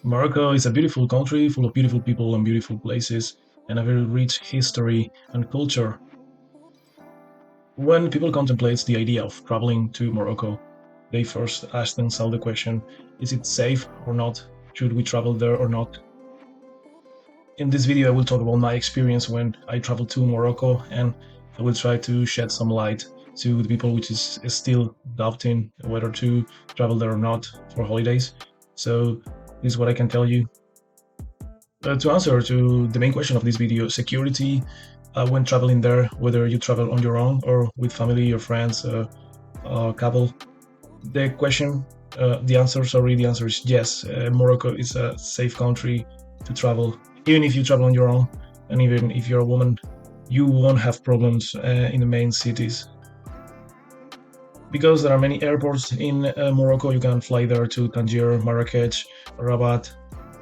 Morocco is a beautiful country full of beautiful people and beautiful places, and a very rich history and culture. When people contemplate the idea of traveling to Morocco, they first ask themselves the question, is it safe or not? Should we travel there or not? In this video, I will talk about my experience when I traveled to Morocco, and I will try to shed some light to the people which is still doubting whether to travel there or not for holidays. So this is what I can tell you. To answer to the main question of this video, security when traveling there, whether you travel on your own or with family or friends, couple. The answer is yes. Morocco is a safe country to travel. Even if you travel on your own, and even if you're a woman, you won't have problems in the main cities. Because there are many airports in Morocco, you can fly there to Tangier, Marrakech, Rabat,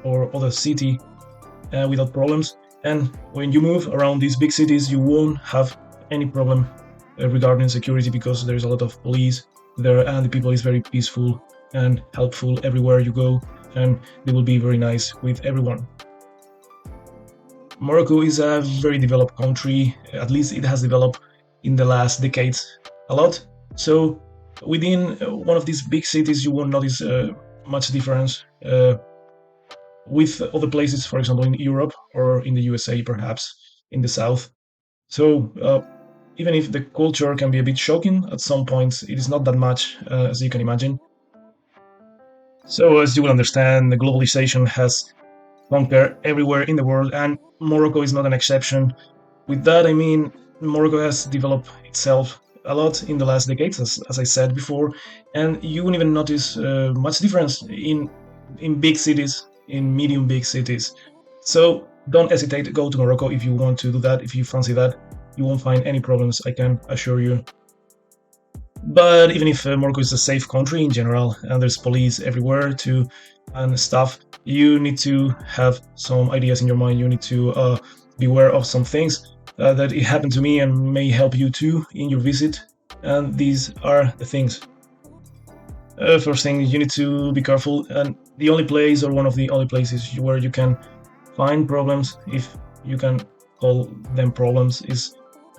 or other city without problems. And when you move around these big cities, you won't have any problem regarding security because there's a lot of police there and the people is very peaceful and helpful everywhere you go, and they will be very nice with everyone. Morocco is a very developed country, at least it has developed in the last decades a lot. So within one of these big cities, you won't notice much difference with other places, for example, in Europe or in the USA, perhaps in the South. So even if the culture can be a bit shocking at some points, it is not that much as you can imagine. So as you will understand, the globalization has conquered everywhere in the world, and Morocco is not an exception. With that, I mean, Morocco has developed itself a lot in the last decades, as I said before, and you won't even notice much difference in big cities, in medium big cities. So don't hesitate to go to Morocco if you want to do that, if you fancy that. You won't find any problems, I can assure you. But even if Morocco is a safe country in general, and there's police everywhere too and stuff, you need to have some ideas in your mind. You need to be aware of some things that it happened to me and may help you too in your visit. And these are the things. First thing, you need to be careful. And the only place, or one of the only places where you can find problems, if you can call them problems, is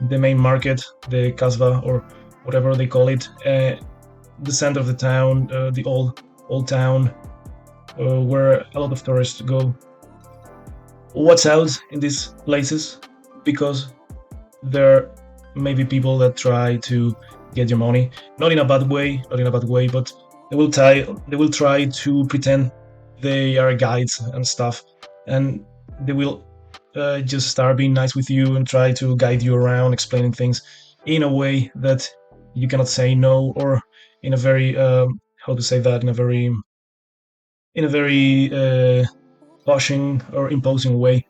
the main market, the Kasbah, or whatever they call it, the center of the town, the old town, where a lot of tourists go. Watch out in these places because there may be people that try to get your money, not in a bad way, but they will try to pretend they are guides and stuff, and they will just start being nice with you and try to guide you around, explaining things in a way that you cannot say no, or in a very how to say that, in a very pushing or imposing way.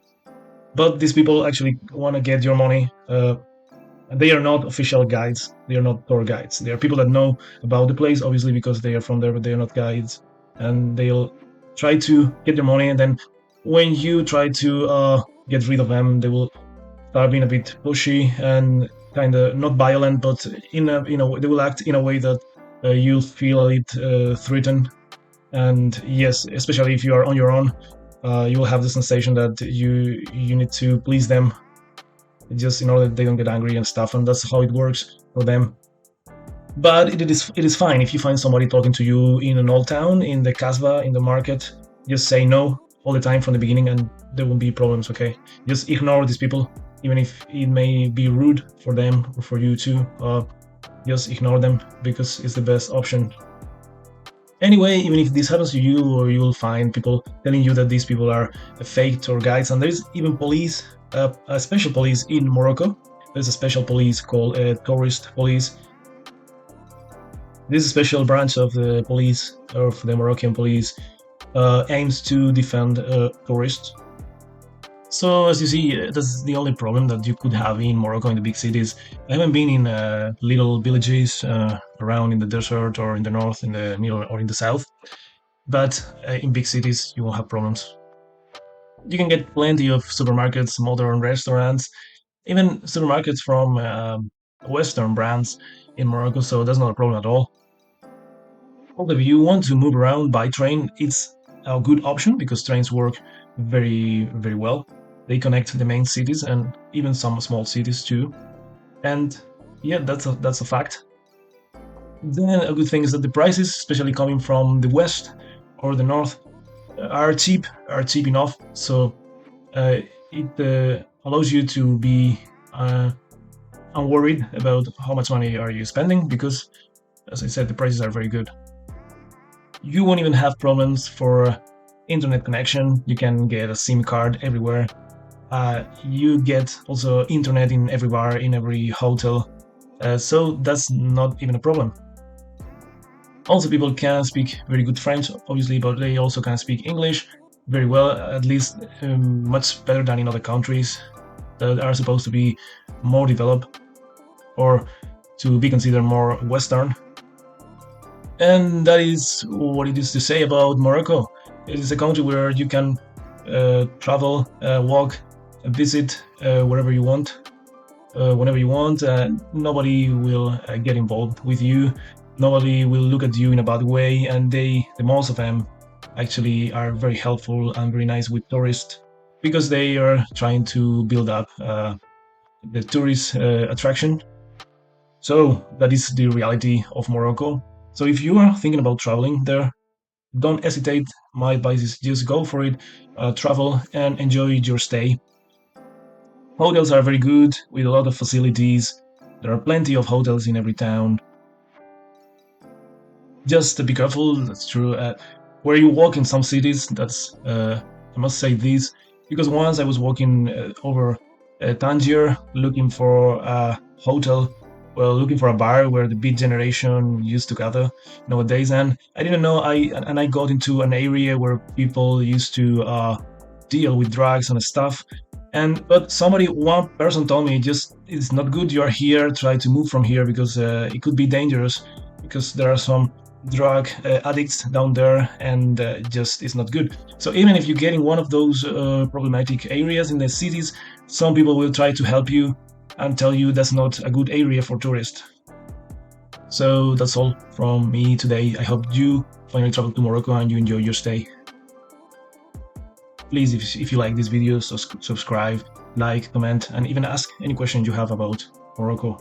But these people actually want to get your money. They are not official guides. They are not tour guides. They are people that know about the place, obviously, because they are from there, but they are not guides. And they'll try to get your money, and then when you try to get rid of them, they will start being a bit pushy and kind of not violent, but they will act in a way that you'll feel a bit threatened. And yes, especially if you are on your own, you will have the sensation that you need to please them just in order that they don't get angry and stuff, and that's how it works for them. But it is fine if you find somebody talking to you in an old town, in the Kasbah, in the market. Just say no all the time from the beginning, and there won't be problems. Okay, just ignore these people, even if it may be rude for them or for you too. Just ignore them because it's the best option. Anyway, even if this happens to you, or you will find people telling you that these people are fake tour guides, and there's even police, a special police in Morocco. There's a special police called tourist police. This special branch of the police, of the Moroccan police, aims to defend tourists. So as you see, that's the only problem that you could have in Morocco, in the big cities. I haven't been in little villages around in the desert, or in the north, in the middle, or in the south. But in big cities, you won't have problems. You can get plenty of supermarkets, modern restaurants, even supermarkets from Western brands in Morocco, so that's not a problem at all. Also, if you want to move around by train, it's a good option because trains work very well. They connect the main cities and even some small cities too. And yeah, that's a fact. Then a good thing is that the prices, especially coming from the west or the north, are cheap enough. So it allows you to be unworried about how much money are you spending because, as I said, the prices are very good. You won't even have problems for internet connection. You can get a SIM card everywhere. You get also internet in every bar, in every hotel. So that's not even a problem. Also, people can speak very good French, obviously, but they also can speak English very well, at least much better than in other countries that are supposed to be more developed or to be considered more Western. And that is what it is to say about Morocco. It is a country where you can travel, walk, visit wherever you want, whenever you want. Nobody will get involved with you. Nobody will look at you in a bad way, and the most of them actually are very helpful and very nice with tourists because they are trying to build up the tourist attraction. So that is the reality of Morocco. So if you are thinking about traveling there, don't hesitate. My advice is just go for it, travel and enjoy your stay. Hotels are very good with a lot of facilities. There are plenty of hotels in every town. Just be careful, that's true. Where you walk in some cities, that's I must say this because once I was walking over Tangier looking for a hotel, well, looking for a bar where the beat generation used to gather nowadays, and I didn't know I got into an area where people used to deal with drugs and stuff. And but one person told me, just it's not good. You are here. Try to move from here because it could be dangerous because there are some drug addicts down there, and just it's not good. So even if you get in one of those problematic areas in the cities, some people will try to help you and tell you that's not a good area for tourists. So that's all from me today. I hope you finally travel to Morocco and you enjoy your stay. Please, if you like this video, subscribe, like, comment, and even ask any questions you have about Morocco.